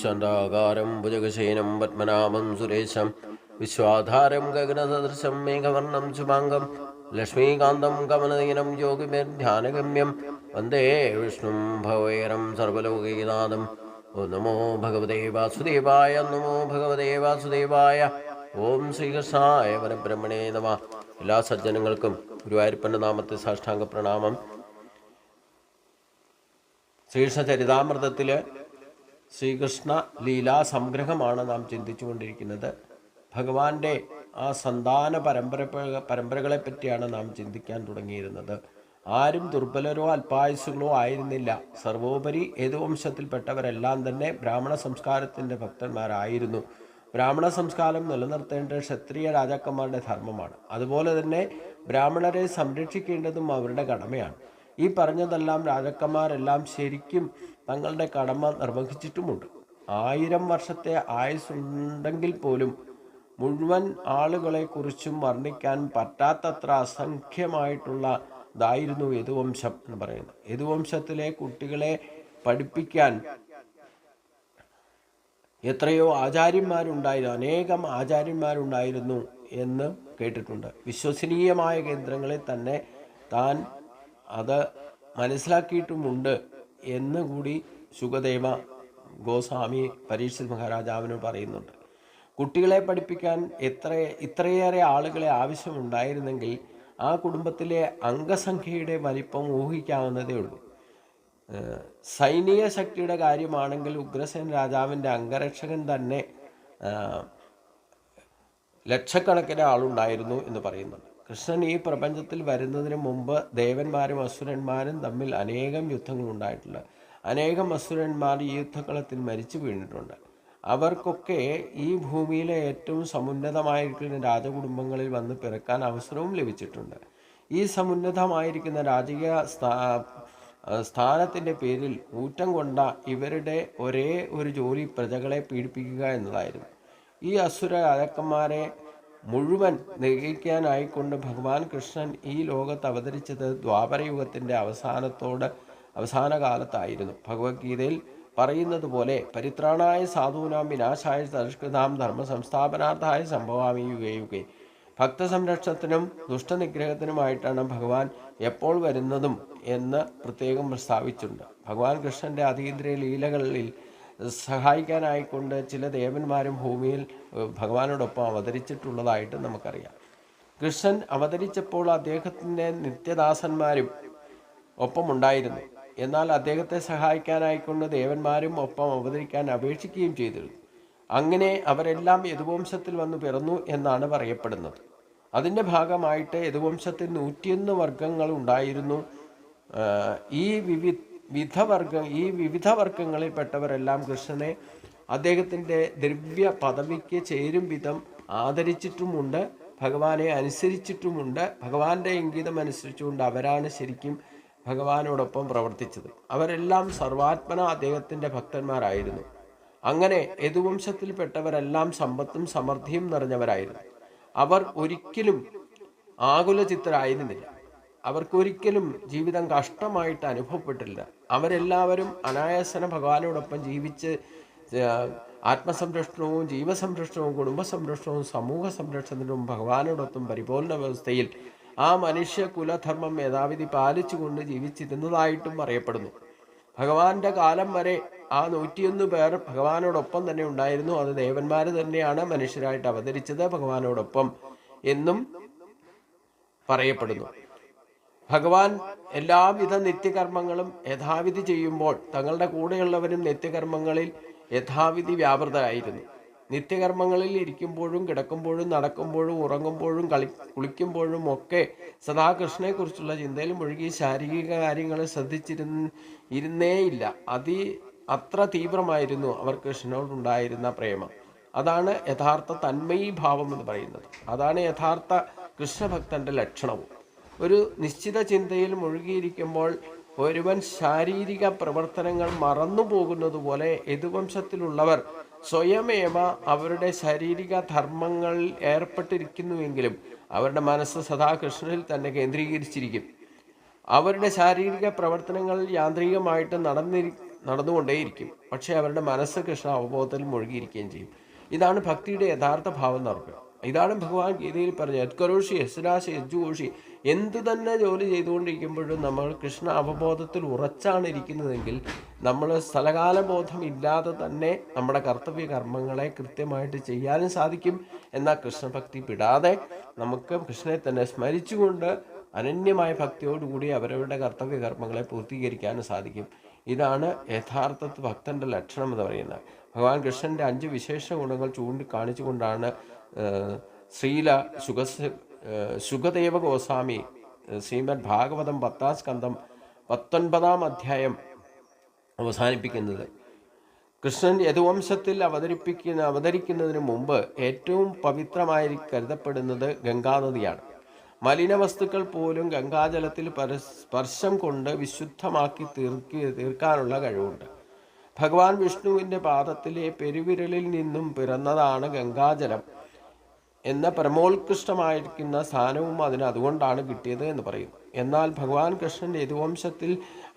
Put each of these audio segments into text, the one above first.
ശാന്താകാരം ഭുജഗശയനം പത്മനാഭം സുരേശം വിശ്വാധാരം ഗഗനസദൃശം മേഘവർണം ശുഭാംഗം ലക്ഷ്മീകാന്തം കമലനയനം യോഗിർധ്യാനഗമ്യം വന്ദേ വിഷ്ണും ഭവൈരം സർവലോകൈകനാഥം. ഓം നമോ ഭഗവതേ വാസുദേവായ. നമോ ഭഗവതേ വാസുദേവായ. ഓം ശ്രീകൃഷ്ണായ പരബ്രഹ്മണേ നമഃ. എല്ലാ സജ്ജനങ്ങൾക്കും ഗുരുവായൂരപ്പൻ്റെ നാമത്തെ സാഷ്ടാംഗ പ്രണാമം. ശ്രീകൃഷ്ണ ചരിതാമൃതത്തിൽ ശ്രീകൃഷ്ണ ലീലാ സംഗ്രഹമാണ് നാം ചിന്തിച്ചു കൊണ്ടിരിക്കുന്നത്. ഭഗവാന്റെ ആ സന്താന പരമ്പരകളെ പറ്റിയാണ് നാം ചിന്തിക്കാൻ തുടങ്ങിയിരുന്നത്. ആരും ദുർബലരോ അല്പായുസുകളോ ആയിരുന്നില്ല. സർവോപരി യദുവംശത്തിൽപ്പെട്ടവരെല്ലാം തന്നെ ബ്രാഹ്മണ സംസ്കാരത്തിൻ്റെ ഭക്തന്മാരായിരുന്നു. ബ്രാഹ്മണ സംസ്കാരം നിലനിർത്തേണ്ട ക്ഷത്രിയ രാജാക്കന്മാരുടെ ധർമ്മമാണ്. അതുപോലെ തന്നെ ബ്രാഹ്മണരെ സംരക്ഷിക്കേണ്ടതും അവരുടെ കടമയാണ്. ഈ പറഞ്ഞതെല്ലാം രാജാക്കന്മാരെല്ലാം ശരിക്കും തങ്ങളുടെ കടമ നിർവഹിച്ചിട്ടുമുണ്ട്. 1000 വർഷത്തെ ആയുസ്സുണ്ടെങ്കിൽ പോലും മുഴുവൻ ആളുകളെക്കുറിച്ചും വർണ്ണിക്കാൻ പറ്റാത്തത്ര അസംഖ്യമായിട്ടുള്ളതായിരുന്നു യദുവംശം എന്ന് പറയുന്നത്. യദുവംശത്തിലെ കുട്ടികളെ പഠിപ്പിക്കാൻ എത്രയോ ആചാര്യന്മാരുണ്ടായിരുന്നു, അനേകം ആചാര്യന്മാരുണ്ടായിരുന്നു എന്ന് കേട്ടിട്ടുണ്ട്. വിശ്വസനീയമായ കേന്ദ്രങ്ങളിൽ തന്നെ താൻ അത് മനസ്സിലാക്കിയിട്ടുമുണ്ട് എന്ന് കൂടി ശുകദേവ ഗോസ്വാമി പരീക്ഷിത് മഹാരാജാവിനോട് പറയുന്നുണ്ട്. കുട്ടികളെ പഠിപ്പിക്കാൻ ഇത്രയേറെ ആളുകളെ ആവശ്യമുണ്ടായിരുന്നെങ്കിൽ ആ കുടുംബത്തിലെ അംഗസംഖ്യയുടെ വലിപ്പം ഊഹിക്കാവുന്നതേ ഉള്ളൂ. സൈനിക ശക്തിയുടെ കാര്യമാണെങ്കിൽ ഉഗ്രസേന രാജാവിൻ്റെ അംഗരക്ഷകൻ തന്നെ ലക്ഷക്കണക്കിന് ആളുണ്ടായിരുന്നു എന്ന് പറയുന്നുണ്ട്. കൃഷ്ണൻ ഈ പ്രപഞ്ചത്തിൽ വരുന്നതിന് മുമ്പ് ദേവന്മാരും അസുരന്മാരും തമ്മിൽ അനേകം യുദ്ധങ്ങളുണ്ടായിട്ടുണ്ട്. അനേകം അസുരന്മാർ ഈ യുദ്ധകളത്തിൽ മരിച്ചു വീണിട്ടുണ്ട്. അവർക്കൊക്കെ ഈ ഭൂമിയിലെ ഏറ്റവും സമുന്നതമായിരിക്കുന്ന രാജകുടുംബങ്ങളിൽ വന്ന് പിറക്കാൻ അവസരവും ലഭിച്ചിട്ടുണ്ട്. ഈ സമുന്നതമായിരിക്കുന്ന രാജകീയ സ്ഥാനത്തിൻ്റെ പേരിൽ ഊറ്റം കൊണ്ട ഇവരുടെ ഒരേ ഒരു ജോലി പ്രജകളെ പീഡിപ്പിക്കുക എന്നതായിരുന്നു. ഈ അസുര രാജാക്കന്മാരെ മുഴുവൻ നിഗ്രഹിക്കാനായിക്കൊണ്ട് ഭഗവാൻ കൃഷ്ണൻ ഈ ലോകത്ത് അവതരിച്ചത് ദ്വാപരയുഗത്തിൻ്റെ അവസാന കാലത്തായിരുന്നു. ഭഗവത്ഗീതയിൽ പറയുന്നത് പോലെ പരിത്രാണായ സാധൂനാം വിനാശായ സംസ്കൃതാം ധർമ്മ സംസ്ഥാപനാർത്ഥായ സംഭവാമി യുഗേ യുഗേ. ഭക്തസംരക്ഷണത്തിനും ദുഷ്ടനിഗ്രഹത്തിനുമായിട്ടാണ് ഭഗവാൻ എപ്പോൾ വരുന്നതും എന്ന് പ്രത്യേകം പ്രസ്താവിച്ചിട്ടുണ്ട്. ഭഗവാൻ കൃഷ്ണൻ്റെ അതീന്ദ്രിയ ലീലകളിൽ സഹായിക്കാനായിക്കൊണ്ട് ചില ദേവന്മാരും ഭൂമിയിൽ ഭഗവാനോടൊപ്പം അവതരിച്ചിട്ടുള്ളതായിട്ട് നമുക്കറിയാം. കൃഷ്ണൻ അവതരിച്ചപ്പോൾ അദ്ദേഹത്തിൻ്റെ നിത്യദാസന്മാരും ഒപ്പമുണ്ടായിരുന്നു. എന്നാൽ അദ്ദേഹത്തെ സഹായിക്കാനായിക്കൊണ്ട് ദേവന്മാരും ഒപ്പം അവതരിക്കാൻ അപേക്ഷിക്കുകയും ചെയ്തിരുന്നു. അങ്ങനെ അവരെല്ലാം യദുവംശത്തിൽ വന്നു പിറന്നു എന്നാണ് പറയപ്പെടുന്നത്. അതിൻ്റെ ഭാഗമായിട്ട് യദുവംശത്തിൽ 101 വർഗങ്ങൾ ഉണ്ടായിരുന്നു. ഈ വിവിധ വർഗങ്ങളിൽപ്പെട്ടവരെല്ലാം കൃഷ്ണനെ അദ്ദേഹത്തിൻ്റെ ദിവ്യ പദവിക്ക് ചേരും വിധം ആദരിച്ചിട്ടുമുണ്ട്, ഭഗവാനെ അനുസരിച്ചിട്ടുമുണ്ട്. ഭഗവാന്റെ ഇംഗിതം അനുസരിച്ചുകൊണ്ട് അവരാണ് ശരിക്കും ഭഗവാനോടൊപ്പം പ്രവർത്തിച്ചത്. അവരെല്ലാം സർവാത്മന അദ്ദേഹത്തിൻ്റെ ഭക്തന്മാരായിരുന്നു. അങ്ങനെ യദുവംശത്തിൽപ്പെട്ടവരെല്ലാം സമ്പത്തും സമൃദ്ധിയും നിറഞ്ഞവരായിരുന്നു. അവർ ഒരിക്കലും ആകുലചിത്തരായിരുന്നില്ല. അവർക്കൊരിക്കലും ജീവിതം കഷ്ടമായിട്ട് അനുഭവപ്പെട്ടില്ല. അവരെല്ലാവരും അനായാസന ഭഗവാനോടൊപ്പം ജീവിച്ച് ആത്മസംരക്ഷണവും ജീവസംരക്ഷണവും കുടുംബസംരക്ഷണവും സമൂഹ സംരക്ഷണത്തിനും ഭഗവാനോടൊപ്പം പരിപൂർണ വ്യവസ്ഥയിൽ ആ മനുഷ്യ കുലധർമ്മം യഥാവിധി പാലിച്ചുകൊണ്ട് ജീവിച്ചിരുന്നതായിട്ടും പറയപ്പെടുന്നു. ഭഗവാന്റെ കാലം വരെ ആ 101 പേർ ഭഗവാനോടൊപ്പം തന്നെ ഉണ്ടായിരുന്നു. അത് ദേവന്മാർ തന്നെയാണ് മനുഷ്യരായിട്ട് അവതരിച്ചത് ഭഗവാനോടൊപ്പം എന്നും പറയപ്പെടുന്നു. ഭഗവാൻ എല്ലാവിധ നിത്യകർമ്മങ്ങളും യഥാവിധി ചെയ്യുമ്പോൾ തങ്ങളുടെ കൂടെയുള്ളവരും നിത്യകർമ്മങ്ങളിൽ യഥാവിധി വ്യാപൃതരായിരുന്നു. നിത്യകർമ്മങ്ങളിൽ ഇരിക്കുമ്പോഴും കിടക്കുമ്പോഴും നടക്കുമ്പോഴും ഉറങ്ങുമ്പോഴും കുളിക്കുമ്പോഴും ഒക്കെ സദാ കൃഷ്ണനെക്കുറിച്ചുള്ള ചിന്തയിൽ മുഴുകി ശാരീരിക കാര്യങ്ങളെ ശ്രദ്ധിച്ചിരുന്നേയില്ല. അത്ര തീവ്രമായിരുന്നു അവർ കൃഷ്ണനോടുണ്ടായിരുന്ന പ്രേമം. അതാണ് യഥാർത്ഥ തന്മയീ ഭാവം എന്ന് പറയുന്നത്. അതാണ് യഥാർത്ഥ കൃഷ്ണഭക്തൻ്റെ ലക്ഷണവും. ഒരു നിശ്ചിത ചിന്തയിൽ മുഴുകിയിരിക്കുമ്പോൾ ഒരുവൻ ശാരീരിക പ്രവർത്തനങ്ങൾ മറന്നു പോകുന്നത് പോലെ യദുവംശത്തിലുള്ളവർ സ്വയമേവ അവരുടെ ശാരീരിക ധർമ്മങ്ങളിൽ ഏർപ്പെട്ടിരിക്കുന്നുവെങ്കിലും അവരുടെ മനസ്സ് സദാ കൃഷ്ണനിൽ തന്നെ കേന്ദ്രീകരിച്ചിരിക്കും. അവരുടെ ശാരീരിക പ്രവർത്തനങ്ങൾ യാന്ത്രികമായിട്ട് നടന്നുകൊണ്ടേയിരിക്കും. പക്ഷേ അവരുടെ മനസ്സ് കൃഷ്ണ അവബോധത്തിൽ മുഴുകിയിരിക്കുകയും ചെയ്യും. ഇതാണ് ഭക്തിയുടെ യഥാർത്ഥ ഭാവം എന്ന് പറയുന്നത്. ഇതാണ് ഭഗവാൻ ഗീതയിൽ പറഞ്ഞ യത്കരോഷി യസ്രാശി യജ്ജുഘോഷി. എന്തു തന്നെ ജോലി ചെയ്തുകൊണ്ടിരിക്കുമ്പോഴും നമ്മൾ കൃഷ്ണ അവബോധത്തിൽ ഉറച്ചാണ് ഇരിക്കുന്നതെങ്കിൽ നമ്മൾ സ്ഥലകാലബോധം ഇല്ലാതെ തന്നെ നമ്മുടെ കർത്തവ്യ കർമ്മങ്ങളെ കൃത്യമായിട്ട് ചെയ്യാനും സാധിക്കും. എന്നാൽ കൃഷ്ണഭക്തി വിടാതെ നമുക്ക് കൃഷ്ണനെ തന്നെ സ്മരിച്ചുകൊണ്ട് അനന്യമായ ഭക്തിയോടുകൂടി അവരവരുടെ കർത്തവ്യ കർമ്മങ്ങളെ പൂർത്തീകരിക്കാനും സാധിക്കും. ഇതാണ് യഥാർത്ഥ ഭക്തൻ്റെ ലക്ഷണം എന്ന് പറയുന്നത്. ഭഗവാൻ കൃഷ്ണൻ്റെ 5 വിശേഷ ഗുണങ്ങൾ ചൂണ്ടിക്കാണിച്ചുകൊണ്ടാണ് ശ്രീല ശുഗദേവ ഗോസ്വാമി ശ്രീമദ് ഭാഗവതം 10-ാം സ്കന്ധം 19-ാം അധ്യായം അവസാനിപ്പിക്കുന്നത്. കൃഷ്ണൻ യദുവംശത്തിൽ അവതരിക്കുന്നതിന് മുമ്പ് ഏറ്റവും പവിത്രമായി കരുതപ്പെടുന്നത് ഗംഗാനദിയാണ്. മലിനവസ്തുക്കൾ പോലും ഗംഗാജലത്തിൽ സ്പർശം കൊണ്ട് വിശുദ്ധമാക്കി തീർക്കാനുള്ള കഴിവുണ്ട്. ഭഗവാൻ വിഷ്ണുവിൻ്റെ പാദത്തിലെ പെരുവിരലിൽ നിന്നും പിറന്നതാണ് ഗംഗാജലം എന്ന പരമോത്കൃഷ്ടമായിരിക്കുന്ന സ്ഥാനവും അതിന് അതുകൊണ്ടാണ് കിട്ടിയത് എന്ന് പറയുന്നു. എന്നാൽ ഭഗവാൻ കൃഷ്ണൻ യദുവംശത്തിൽ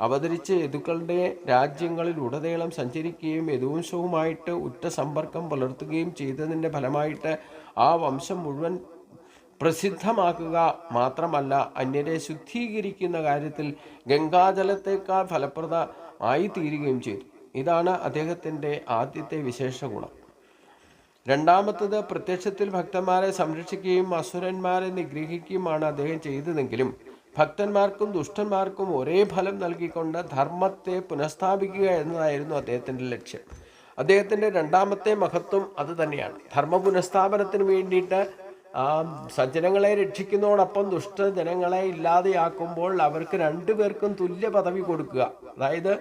അവതരിച്ച് യദുക്കളുടെ രാജ്യങ്ങളിലുടനീളം സഞ്ചരിക്കുകയും യദുവംശവുമായിട്ട് ഉറ്റ സമ്പർക്കം പുലർത്തുകയും ചെയ്തതിൻ്റെ ഫലമായിട്ട് ആ വംശം മുഴുവൻ പ്രസിദ്ധമാക്കുക മാത്രമല്ല അന്യരെ ശുദ്ധീകരിക്കുന്ന കാര്യത്തിൽ ഗംഗാജലത്തേക്കാൾ ഫലപ്രദമായി തീരുകയും ചെയ്തു. ഇതാണ് അദ്ദേഹത്തിൻ്റെ ആദ്യത്തെ വിശേഷ ഗുണം. രണ്ടാമത്തത്, പ്രത്യക്ഷത്തിൽ ഭക്തന്മാരെ സംരക്ഷിക്കുകയും അസുരന്മാരെ നിഗ്രഹിക്കുകയുമാണ് അദ്ദേഹം ചെയ്തതെങ്കിലും ഭക്തന്മാർക്കും ദുഷ്ടന്മാർക്കും ഒരേ ഫലം നൽകിക്കൊണ്ട് ധർമ്മത്തെ പുനഃസ്ഥാപിക്കുക എന്നതായിരുന്നു അദ്ദേഹത്തിൻ്റെ ലക്ഷ്യം. അദ്ദേഹത്തിൻ്റെ രണ്ടാമത്തെ മഹത്വം അത് തന്നെയാണ്. ധർമ്മ പുനഃസ്ഥാപനത്തിന് വേണ്ടിയിട്ട് സജ്ജനങ്ങളെ രക്ഷിക്കുന്നതോടൊപ്പം ദുഷ്ടജനങ്ങളെ ഇല്ലാതെയാക്കുമ്പോൾ അവർക്ക് രണ്ടുപേർക്കും തുല്യ പദവി കൊടുക്കുക. അതായത്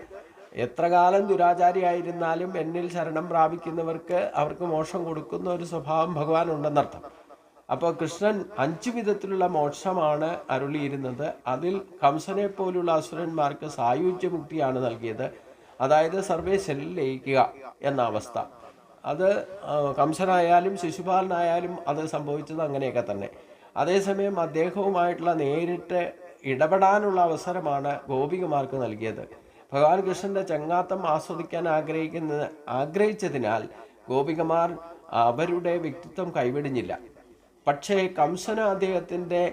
എത്ര കാലം ദുരാചാരിയായിരുന്നാലും എന്നിൽ ശരണം പ്രാപിക്കുന്നവർക്ക് അവർക്ക് മോക്ഷം കൊടുക്കുന്ന ഒരു സ്വഭാവം ഭഗവാൻ ഉണ്ടെന്നർത്ഥം. അപ്പോൾ കൃഷ്ണൻ 5 വിധത്തിലുള്ള മോക്ഷമാണ് അരുളിയിരുന്നത്. അതിൽ കംസനെ പോലുള്ള അസുരന്മാർക്ക് സായുജ്യമുക്തിയാണ് നൽകിയത്. അതായത് സർവേശ്വരിൽ ലയിക്കുക എന്ന അവസ്ഥ. അത് കംസനായാലും ശിശുപാലനായാലും അത് സംഭവിച്ചത് അങ്ങനെയൊക്കെ തന്നെ. അതേസമയം അദ്ദേഹവുമായിട്ടുള്ള നേരിട്ട് ഇടപെടാനുള്ള അവസരമാണ് ഗോപികമാർക്ക് നൽകിയത്. ഭഗവാൻ കൃഷ്ണൻ്റെ ചങ്ങാത്തം ആസ്വദിക്കാൻ ആഗ്രഹിച്ചതിനാൽ ഗോപികമാർ അവരുടെ വ്യക്തിത്വം കൈവിടിഞ്ഞില്ല. പക്ഷേ കംസന് അദ്ദേഹത്തിൻ്റെ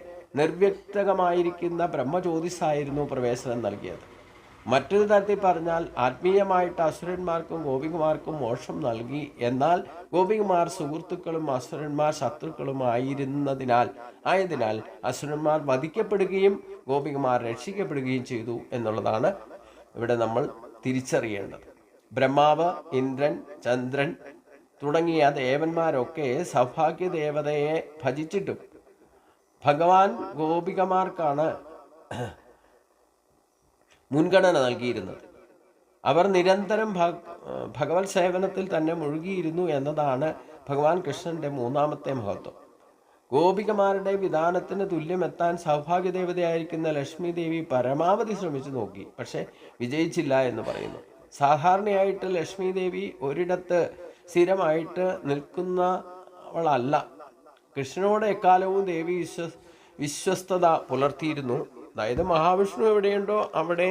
നിർവ്യക്തമായിരിക്കുന്ന ബ്രഹ്മജ്യോതിസായിരുന്നു പ്രവേശനം നൽകിയത്. മറ്റൊരു തരത്തിൽ പറഞ്ഞാൽ ആത്മീയമായിട്ട് അസുരന്മാർക്കും ഗോപികമാർക്കും മോക്ഷം നൽകി. എന്നാൽ ഗോപികമാർ സുഹൃത്തുക്കളും അസുരന്മാർ ശത്രുക്കളും ആയതിനാൽ അസുരന്മാർ വധിക്കപ്പെടുകയും ഗോപികമാർ രക്ഷിക്കപ്പെടുകയും ചെയ്തു എന്നുള്ളതാണ് ഇവിടെ നമ്മൾ തിരിച്ചറിയേണ്ടത്. ബ്രഹ്മാവ്, ഇന്ദ്രൻ, ചന്ദ്രൻ തുടങ്ങിയ ദേവന്മാരൊക്കെ സൗഭാഗ്യദേവതയെ ഭജിച്ചിട്ടും ഭഗവാൻ ഗോപികമാർക്കാണ് മുൻഗണന നൽകിയിരുന്നത്. അവർ നിരന്തരം ഭഗവത് സേവനത്തിൽ തന്നെ മുഴുകിയിരുന്നു എന്നതാണ് ഭഗവാൻ കൃഷ്ണൻ്റെ മൂന്നാമത്തെ മഹത്വം. ഗോപികമാരുടെ വിധാനത്തിന് തുല്യമെത്താൻ സൗഭാഗ്യദേവതയായിരിക്കുന്ന ലക്ഷ്മി ദേവി പരമാവധി ശ്രമിച്ചു നോക്കി, പക്ഷേ വിജയിച്ചില്ല എന്ന് പറയുന്നു. സാധാരണയായിട്ട് ലക്ഷ്മി ദേവി ഒരിടത്ത് സ്ഥിരമായിട്ട് നിൽക്കുന്നവളല്ല. കൃഷ്ണനോട് എക്കാലവും ദേവി വിശ്വസ്തത പുലർത്തിയിരുന്നു. അതായത് മഹാവിഷ്ണു എവിടെയുണ്ടോ അവിടെ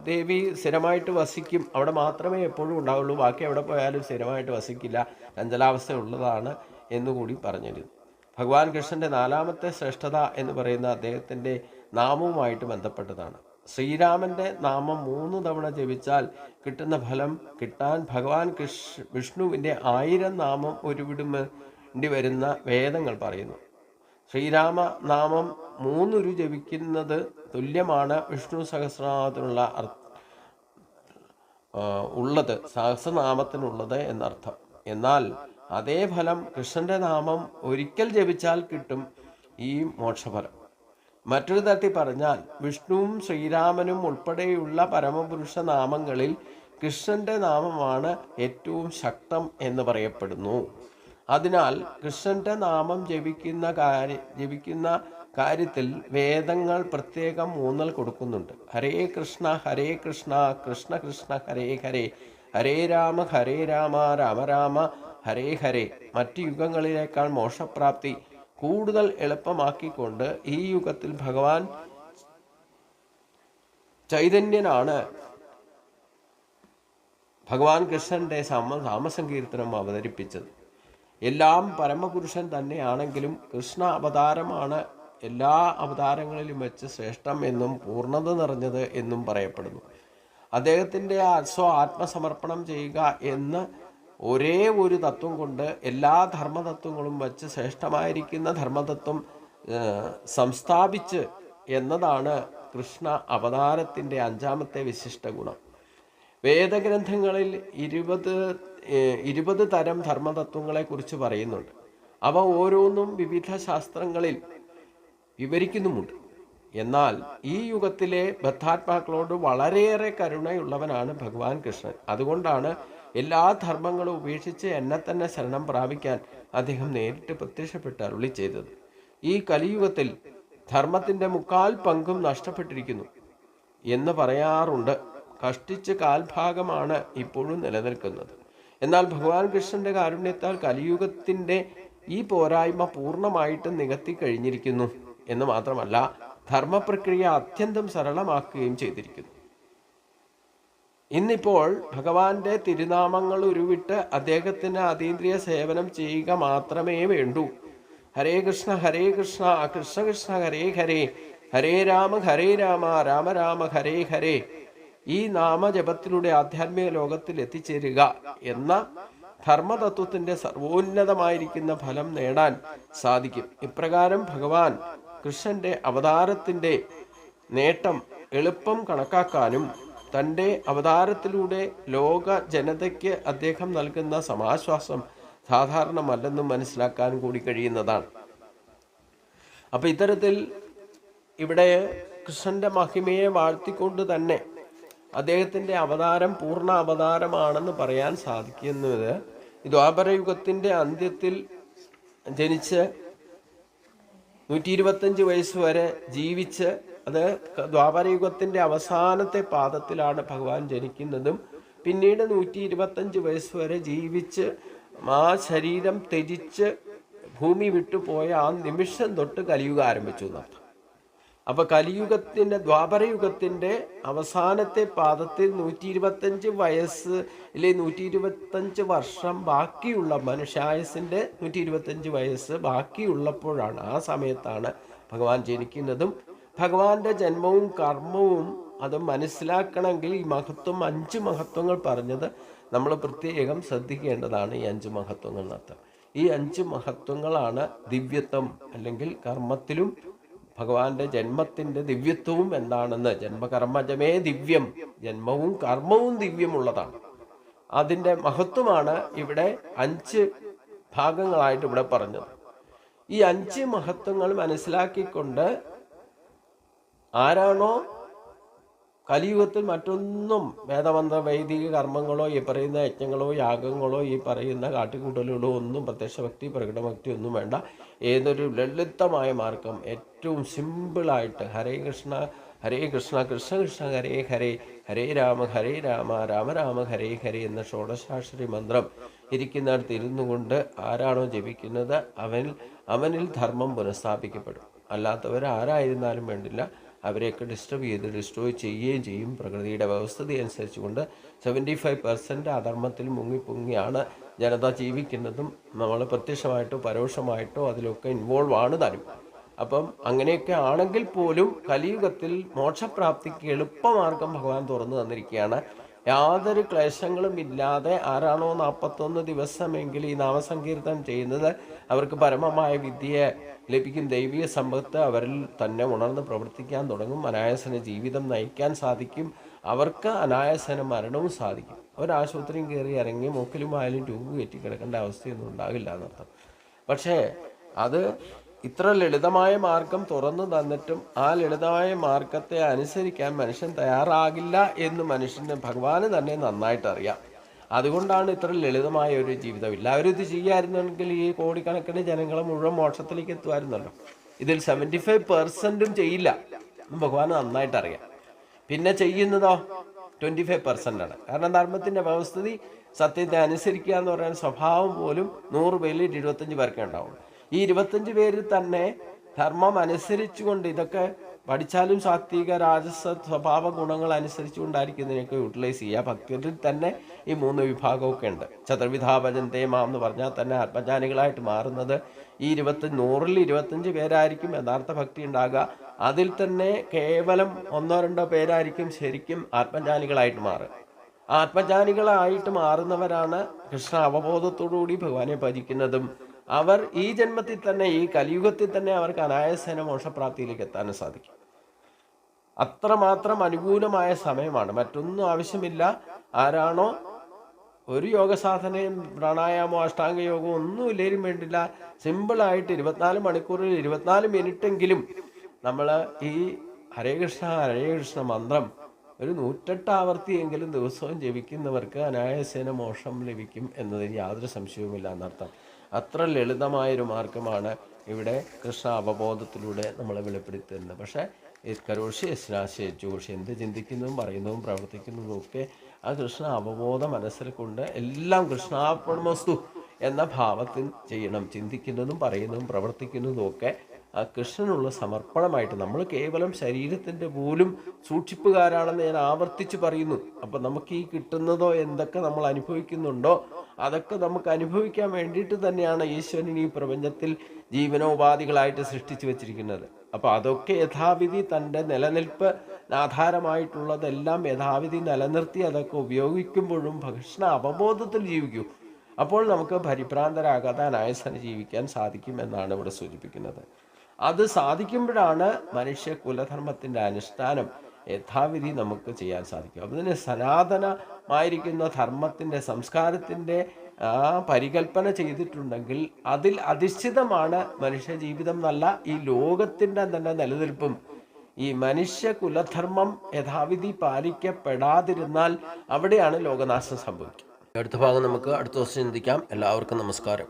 ദേവി സ്ഥിരമായിട്ട് വസിക്കും. അവിടെ മാത്രമേ എപ്പോഴും ഉണ്ടാവുള്ളൂ. ബാക്കി എവിടെ പോയാലും സ്ഥിരമായിട്ട് വസിക്കില്ല, ചഞ്ചലാവസ്ഥ ഉള്ളതാണ് എന്നുകൂടി പറഞ്ഞിരുന്നു. ഭഗവാൻ കൃഷ്ണൻ്റെ നാലാമത്തെ ശ്രേഷ്ഠത എന്ന് പറയുന്ന അദ്ദേഹത്തിൻ്റെ നാമവുമായിട്ട് ബന്ധപ്പെട്ടതാണ്. ശ്രീരാമൻ്റെ നാമം 3 തവണ ജപിച്ചാൽ കിട്ടുന്ന ഫലം കിട്ടാൻ ഭഗവാൻ വിഷ്ണുവിൻ്റെ 1000 നാമം ഉരുവിടേണ്ടി വരുന്ന വേദങ്ങൾ പറയുന്നു. ശ്രീരാമ നാമം 3 ജപിക്കുന്നത് തുല്യമാണ് വിഷ്ണു സഹസ്രനാമത്തിനുള്ള സഹസ്രനാമത്തിനുള്ളത് എന്നർത്ഥം. എന്നാൽ അതേ ഫലം കൃഷ്ണൻ്റെ നാമം ഒരിക്കൽ ജപിച്ചാൽ കിട്ടും ഈ മോക്ഷഫലം. മറ്റൊരു തരത്തിൽ പറഞ്ഞാൽ വിഷ്ണുവും ശ്രീരാമനും ഉൾപ്പെടെയുള്ള പരമപുരുഷ നാമങ്ങളിൽ കൃഷ്ണൻ്റെ നാമമാണ് ഏറ്റവും ശക്തം എന്ന് പറയപ്പെടുന്നു. അതിനാൽ കൃഷ്ണൻ്റെ നാമം ജപിക്കുന്ന കാര്യത്തിൽ വേദങ്ങൾ പ്രത്യേകം ഊന്നൽ കൊടുക്കുന്നുണ്ട്. ഹരേ കൃഷ്ണ കൃഷ്ണ കൃഷ്ണ ഹരേ ഹരേ, ഹരേ രാമ രാമ രാമ ഹരേ ഹരേ. മറ്റ് യുഗങ്ങളിലേക്കാൾ മോക്ഷപ്രാപ്തി കൂടുതൽ എളുപ്പമാക്കിക്കൊണ്ട് ഈ യുഗത്തിൽ ഭഗവാൻ ചൈതന്യനാണ് ഭഗവാൻ കൃഷ്ണൻ്റെ നാമസങ്കീർത്തനം അവതരിപ്പിച്ചത്. എല്ലാം പരമപുരുഷൻ തന്നെയാണെങ്കിലും കൃഷ്ണ അവതാരമാണ് എല്ലാ അവതാരങ്ങളിലും വെച്ച് ശ്രേഷ്ഠം എന്നും പൂർണ്ണത നിറഞ്ഞത് എന്നും പറയപ്പെടുന്നു. അദ്ദേഹത്തിൻ്റെ ആത്മസമർപ്പണം ചെയ്യുക എന്ന ഒരേ ഒരു തത്വം കൊണ്ട് എല്ലാ ധർമ്മതത്വങ്ങളും വച്ച് ശ്രേഷ്ഠമായിരിക്കുന്ന ധർമ്മതത്വം സംസ്ഥാപിച്ച് എന്നതാണ് കൃഷ്ണ അവതാരത്തിൻ്റെ 5ാമത്തെ വിശിഷ്ട ഗുണം. വേദഗ്രന്ഥങ്ങളിൽ 20 തരം ധർമ്മതത്വങ്ങളെക്കുറിച്ച് പറയുന്നുണ്ട്. അവ ഓരോന്നും വിവിധ ശാസ്ത്രങ്ങളിൽ വിവരിക്കുന്നുമുണ്ട്. എന്നാൽ ഈ യുഗത്തിലെ ബദ്ധാത്മാക്കളോട് വളരെയേറെ കരുണയുള്ളവനാണ് ഭഗവാൻ കൃഷ്ണൻ. അതുകൊണ്ടാണ് എല്ലാ ധർമ്മങ്ങളും ഉപേക്ഷിച്ച് എന്നെ തന്നെ ശരണം പ്രാപിക്കാൻ അദ്ദേഹം നേരിട്ട് പ്രത്യക്ഷപ്പെട്ട് അരുളി ചെയ്തത്. ഈ കലിയുഗത്തിൽ ധർമ്മത്തിൻ്റെ 3/4 പങ്കും നഷ്ടപ്പെട്ടിരിക്കുന്നു എന്ന് പറയാറുണ്ട്. കഷ്ടിച്ച് കാൽഭാഗമാണ് ഇപ്പോഴും നിലനിൽക്കുന്നത്. എന്നാൽ ഭഗവാൻ കൃഷ്ണന്റെ കാരുണ്യത്താൽ കലിയുഗത്തിൻ്റെ ഈ പോരായ്മ പൂർണ്ണമായിട്ടും നികത്തി കഴിഞ്ഞിരിക്കുന്നു എന്ന് മാത്രമല്ല, ധർമ്മപ്രക്രിയ അത്യന്തം സരളമാക്കുകയും ചെയ്തിരിക്കുന്നു. ഇന്നിപ്പോൾ ഭഗവാന്റെ തിരുനാമങ്ങൾ ഉരുവിട്ട് അദ്ദേഹത്തിന് അതീന്ദ്രിയ സേവനം ചെയ്യുക മാത്രമേ വേണ്ടൂ. ഹരേ കൃഷ്ണ കൃഷ്ണ കൃഷ്ണ ഹരേ ഹരേ, ഹരേ രാമ രാമ രാമ ഹരേ ഹരേ. ഈ നാമജപത്തിലൂടെ ആധ്യാത്മിക ലോകത്തിൽ എത്തിച്ചേരുക എന്ന ധർമ്മതത്വത്തിന്റെ സർവോന്നതമായിരിക്കുന്ന ഫലം നേടാൻ സാധിക്കും. ഇപ്രകാരം ഭഗവാൻ കൃഷ്ണന്റെ അവതാരത്തിന്റെ നേട്ടം എളുപ്പം കണക്കാക്കാനും തൻ്റെ അവതാരത്തിലൂടെ ലോക ജനതയ്ക്ക് അദ്ദേഹം നൽകുന്ന സമാശ്വാസം സാധാരണമല്ലെന്നും മനസ്സിലാക്കാൻ കൂടി കഴിയുന്നതാണ്. അപ്പം ഇത്തരത്തിൽ ഇവിടെ കൃഷ്ണന്റെ മഹിമയെ വാഴ്ത്തിക്കൊണ്ട് തന്നെ അദ്ദേഹത്തിൻ്റെ അവതാരം പൂർണ്ണ അവതാരമാണെന്ന് പറയാൻ സാധിക്കുന്നത് ദ്വാപരയുഗത്തിൻ്റെ അന്ത്യത്തിൽ ജനിച്ച് 125 വയസ്സ് വരെ ജീവിച്ച്, അത് ദ്വാപരയുഗത്തിൻ്റെ അവസാനത്തെ പാദത്തിലാണ് ഭഗവാൻ ജനിക്കുന്നതും, പിന്നീട് 125 വയസ്സ് വരെ ജീവിച്ച് ആ ശരീരം ത്യജിച്ച് ഭൂമി വിട്ടുപോയ ആ നിമിഷം തൊട്ട് കലിയുഗം ആരംഭിച്ചു എന്നർത്ഥം. അപ്പോൾ കലിയുഗത്തിൻ്റെ ദ്വാപരയുഗത്തിൻ്റെ അവസാനത്തെ പാദത്തിൽ 125 വയസ്സ് ഇല്ലെ 125 വർഷം ബാക്കിയുള്ള മനുഷ്യായുസിൻ്റെ 125 വയസ്സ് ബാക്കിയുള്ളപ്പോഴാണ്, ആ സമയത്താണ് ഭഗവാൻ ജനിക്കുന്നതും. ഭഗവാന്റെ ജന്മവും കർമ്മവും അത് മനസ്സിലാക്കണമെങ്കിൽ ഈ മഹത്വം 5 മഹത്വങ്ങൾ പറഞ്ഞത് നമ്മൾ പ്രത്യേകം ശ്രദ്ധിക്കേണ്ടതാണ്. ഈ 5 മഹത്വങ്ങൾ നടത്താം. ഈ 5 മഹത്വങ്ങളാണ് ദിവ്യത്വം, അല്ലെങ്കിൽ കർമ്മത്തിലും ഭഗവാന്റെ ജന്മത്തിൻ്റെ ദിവ്യത്വവും എന്താണെന്ന്. ജന്മകർമ്മജമേ ദിവ്യം, ജന്മവും കർമ്മവും ദിവ്യമുള്ളതാണ്. അതിൻ്റെ മഹത്വമാണ് ഇവിടെ 5 ഭാഗങ്ങളായിട്ട് ഇവിടെ പറഞ്ഞത്. ഈ 5 മഹത്വങ്ങൾ മനസ്സിലാക്കിക്കൊണ്ട് ആരാണോ കലിയുഗത്തിൽ മറ്റൊന്നും വേദമന്ത്ര വൈദിക കർമ്മങ്ങളോ ഈ പറയുന്ന യജ്ഞങ്ങളോ യാഗങ്ങളോ ഈ പറയുന്ന കാട്ടിക്കൂട്ടലുകളോ ഒന്നും പ്രത്യക്ഷഭക്തി പ്രകടഭക്തി ഒന്നും വേണ്ട, ഏതൊരു ലളിതമായ മാർഗം ഏറ്റവും സിമ്പിളായിട്ട് ഹരേ കൃഷ്ണ കൃഷ്ണ കൃഷ്ണ ഹരേ ഹരേ, ഹരേ രാമ രാമ രാമ ഹരേ ഹരേ എന്ന ഷോഡശാക്ഷരി മന്ത്രം ഇരിക്കുന്നിടത്ത് ഇരുന്നു കൊണ്ട് ആരാണോ ജപിക്കുന്നത് അവനിൽ ധർമ്മം പുനഃസ്ഥാപിക്കപ്പെടും. അല്ലാത്തവരാരായിരുന്നാലും വേണ്ടില്ല, അവരെയൊക്കെ ഡിസ്ട്രോയ് ചെയ്യുകയും ചെയ്യും. പ്രകൃതിയുടെ വ്യവസ്ഥിതി അനുസരിച്ചുകൊണ്ട് 75% അധർമ്മത്തിൽ മുങ്ങിപ്പൊങ്ങിയാണ് ജനത ജീവിക്കുന്നതും നമ്മൾ പ്രത്യക്ഷമായിട്ടോ പരോക്ഷമായിട്ടോ അതിലൊക്കെ ഇൻവോൾവ് ആണ് താനും. അപ്പം അങ്ങനെയൊക്കെ ആണെങ്കിൽ പോലും കലിയുഗത്തിൽ മോക്ഷപ്രാപ്തിക്ക് എളുപ്പമാർഗം ഭഗവാൻ തുറന്നു തന്നിരിക്കുകയാണ്. യാതൊരു ക്ലേശങ്ങളും ഇല്ലാതെ ആരാണോ 41 ദിവസമെങ്കിൽ ഈ നാമസങ്കീർത്തനം ചെയ്യുന്നത് അവർക്ക് പരമമായ വിദ്യയെ ലഭിക്കും. ദൈവിക സമ്പത്ത് അവരിൽ തന്നെ ഉണർന്ന് പ്രവർത്തിക്കാൻ തുടങ്ങും. അനായാസന ജീവിതം നയിക്കാൻ സാധിക്കും. അവർക്ക് അനായാസന മരണവും സാധിക്കും. ഒരാശുപത്രിയും കയറി ഇറങ്ങി മൂക്കിലുമായാലും ട്യൂബ് കയറ്റി കിടക്കേണ്ട അവസ്ഥയൊന്നും ഉണ്ടാകില്ല എന്നർത്ഥം. പക്ഷേ അത് ഇത്ര ലളിതമായ മാർഗം തുറന്നു തന്നിട്ടും ആ ലളിതമായ മാർഗത്തെ അനുസരിക്കാൻ മനുഷ്യൻ തയ്യാറാകില്ല എന്ന് ഭഗവാന് തന്നെ നന്നായിട്ട് അറിയാം. അതുകൊണ്ടാണ് ഇത്ര ലളിതമായ ഒരു ജീവിതം. എല്ലാവരും ഇത് ചെയ്യാമായിരുന്നെങ്കിൽ ഈ കോടിക്കണക്കിന് ജനങ്ങളെ മുഴുവൻ മോക്ഷത്തിലേക്ക് എത്തുമായിരുന്നല്ലോ. ഇതിൽ 75% ചെയ്യില്ല എന്ന് ഭഗവാന് നന്നായിട്ട് അറിയാം. പിന്നെ ചെയ്യുന്നതോ 25% ആണ്. കാരണം ധർമ്മത്തിൻ്റെ വ്യവസ്ഥിതി സത്യത്തെ അനുസരിക്കുക എന്ന് പറയുന്ന സ്വഭാവം പോലും 100 പേരിൽ 25 പേർക്കേ ഉണ്ടാവുള്ളൂ. ഈ 25 പേരിൽ തന്നെ ധർമ്മം അനുസരിച്ചുകൊണ്ട് ഇതൊക്കെ പഠിച്ചാലും സാത്വിക രാജസ സ്വഭാവ ഗുണങ്ങൾ അനുസരിച്ചുകൊണ്ടായിരിക്കുന്നതിനൊക്കെ യൂട്ടിലൈസ് ചെയ്യുക. ഭക്തരിൽ തന്നെ ഈ 3 വിഭാഗമൊക്കെ ഉണ്ട്. ചതുർവിധാഭജന്തേ മാം എന്ന് പറഞ്ഞാൽ തന്നെ ആത്മജ്ഞാനികളായിട്ട് മാറുന്നത് ഈ 100-ൽ 25 പേരായിരിക്കും യഥാർത്ഥ ഭക്തി ഉണ്ടാകുക. അതിൽ തന്നെ കേവലം 1-2 പേരായിരിക്കും ശരിക്കും ആത്മജ്ഞാനികളായിട്ട് മാറുക. ആത്മജ്ഞാനികളായിട്ട് മാറുന്നവരാണ് കൃഷ്ണ അവബോധത്തോടുകൂടി ഭഗവാനെ ഭജിക്കുന്നതും അവർ ഈ ജന്മത്തിൽ തന്നെ, ഈ കലിയുഗത്തിൽ തന്നെ അവർക്ക് അനായാസേന മോക്ഷപ്രാപ്തിയിലേക്ക് എത്താനും സാധിക്കും. അത്രമാത്രം അനുകൂലമായ സമയമാണ്, മറ്റൊന്നും ആവശ്യമില്ല. ആരാണോ ഒരു യോഗ സാധനയും പ്രാണായാമോ അഷ്ടാംഗ യോഗമോ ഒന്നും ഇല്ലേലും വേണ്ടില്ല, സിമ്പിളായിട്ട് 24 മണിക്കൂറിൽ 24 മിനിറ്റെങ്കിലും നമ്മൾ ഈ ഹരേ കൃഷ്ണ മന്ത്രം ഒരു 108 ആവർത്തിയെങ്കിലും ദിവസവും ജപിക്കുന്നവർക്ക് അനായാസേന മോക്ഷം ലഭിക്കും എന്നതിന് യാതൊരു സംശയവുമില്ല എന്നർത്ഥം. അത്ര ലളിതമായൊരു മാർഗമാണ് ഇവിടെ കൃഷ്ണ അവബോധത്തിലൂടെ നമ്മളെ വെളിപ്പെടുത്തുന്നത്. പക്ഷേ കരോഷി യശ്നാശി ജോഷി, എന്ത് ചിന്തിക്കുന്നതും പറയുന്നതും പ്രവർത്തിക്കുന്നതും ഒക്കെ ആ കൃഷ്ണ അവബോധ മനസ്സിൽ കൊണ്ട് എല്ലാം കൃഷ്ണാർപ്പണമസ്തു എന്ന ഭാവത്തിൽ ചെയ്യണം. ചിന്തിക്കുന്നതും പറയുന്നതും പ്രവർത്തിക്കുന്നതും ഒക്കെ ആ കൃഷ്ണനുള്ള സമർപ്പണമായിട്ട്. നമ്മൾ കേവലം ശരീരത്തിൻ്റെ പോലും സൂക്ഷിപ്പുകാരാണെന്ന് ഞാൻ ആവർത്തിച്ച് പറയുന്നു. അപ്പം നമുക്ക് ഈ കിട്ടുന്നതോ എന്തൊക്കെ നമ്മൾ അനുഭവിക്കുന്നുണ്ടോ അതൊക്കെ നമുക്ക് അനുഭവിക്കാൻ വേണ്ടിയിട്ട് തന്നെയാണ് ഈശ്വരൻ ഈ പ്രപഞ്ചത്തിൽ ജീവനോപാധികളായിട്ട് സൃഷ്ടിച്ചു വച്ചിരിക്കുന്നത്. അപ്പോൾ അതൊക്കെ യഥാവിധി തൻ്റെ നിലനിൽപ്പ് ആധാരമായിട്ടുള്ളതെല്ലാം യഥാവിധി നിലനിർത്തി അതൊക്കെ ഉപയോഗിക്കുമ്പോഴും കൃഷ്ണ അവബോധത്തിൽ ജീവിക്കൂ. അപ്പോൾ നമുക്ക് പരിഭ്രാന്തരാകാതെ അനായാസേന ജീവിക്കാൻ സാധിക്കും എന്നാണ് ഇവിടെ സൂചിപ്പിക്കുന്നത്. അത് സാധിക്കുമ്പോഴാണ് മനുഷ്യ കുലധർമ്മത്തിൻ്റെ അനുഷ്ഠാനം യഥാവിധി നമുക്ക് ചെയ്യാൻ സാധിക്കും. അതിന് സനാതനമായിരിക്കുന്ന ധർമ്മത്തിൻ്റെ സംസ്കാരത്തിൻ്റെ പരികൽപ്പന ചെയ്തിട്ടുണ്ടെങ്കിൽ അതിൽ അധിഷ്ഠിതമാണ് മനുഷ്യ ജീവിതം എന്നല്ല ഈ ലോകത്തിൻ്റെ തന്നെ നിലനിൽപ്പും. ഈ മനുഷ്യ കുലധർമ്മം യഥാവിധി പാലിക്കപ്പെടാതിരുന്നാൽ അവിടെയാണ് ലോകനാശം സംഭവിക്കുക. അടുത്ത ഭാഗം നമുക്ക് അടുത്ത ദിവസം ചിന്തിക്കാം. എല്ലാവർക്കും നമസ്കാരം.